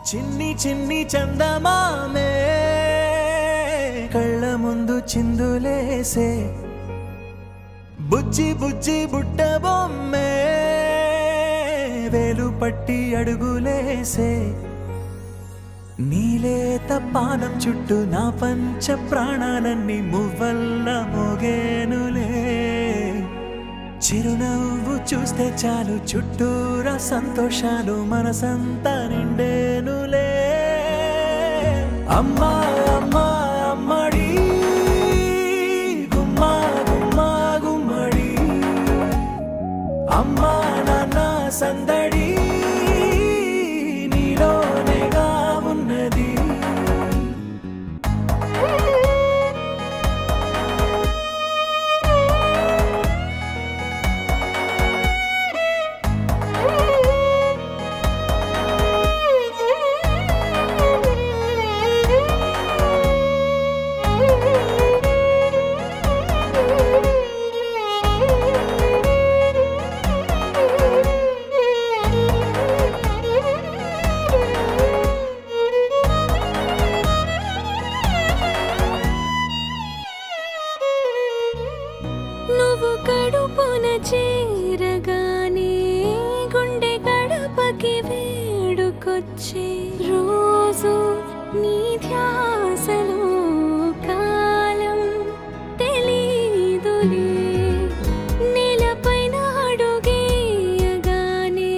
చిన్ని చిన్ని చందమామే కళ్ళ ముందు చిందులేసే బుజ్జి బుజ్జి బుట్ట బొమ్మే వేలు పట్టి అడుగులేసే నీలేత పానం చుట్టూ నా పంచ ప్రాణాలన్నీ మువ్వల్ల మోగేనులే చిరునవ్వు చూస్తే చాలు చుట్టూరా సంతోషాలు మనసంతా నిండేనులే అమ్మా అమ్మా అమ్మడి గుమ్మా గుమ్మా గుమ్మడి అమ్మా నాన్న సందడి నీలోనేగా ఉన్నది నువ్వు కడుపున చేరగానే గుండె గడపకి వేడుకొచ్చే రోజు నీ ధ్యాసలో కాలం తెలీదులే నేలపైన అడుగేయగానే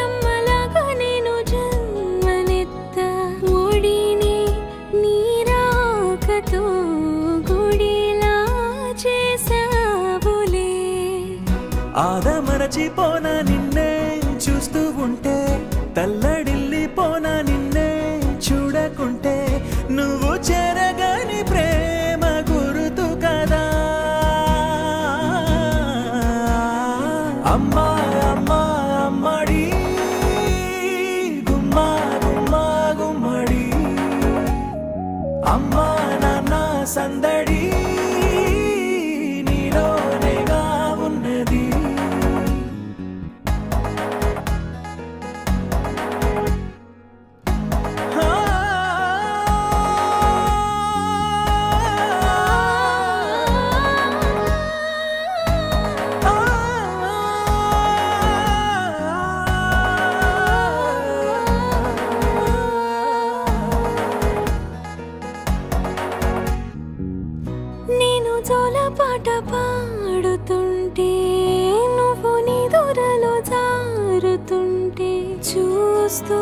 అమ్మలాగా నేను జన్మనెత్త ఒడిని నీ రాకతో గుడిలా చేసావులే ఆదమరచిపోనా నిన్నే చూస్తూ ఉంటే తల్లడిల్లిపోనా నిన్నే చూడకుంటే నువ్వు చెరగని ప్రేమ గురుతు కదా అమ్మా అమ్మా అమ్మడి గుమ్మా గుమ్మా గుమ్మడి అమ్మా నాన్న సందడి నీలోనేగా ఉన్నది నేను జోలపాట పాడుతుంటే నువ్వు నీ దూరలో జారుతుంటే చూస్తూ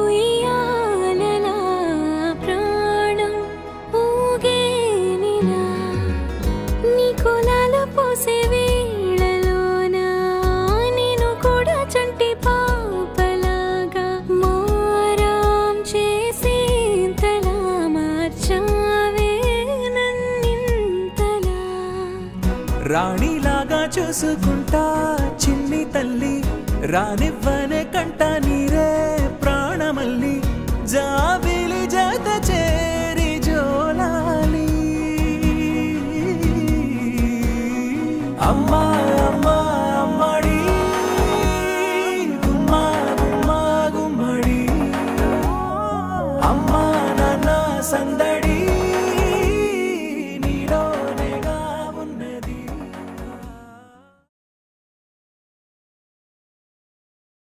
ఉయ్యాలలా ప్రాణం ఊగేనిలా నీ కులాల పోసే వేళలోన నేను కూడా చంటి పాపలాగా మారాం చేసేంతలా మార్చావే నన్నింతలా రాణిలాగా చూసుకుంటా చిన్ని తల్లి రానివ్వనే కంట నీ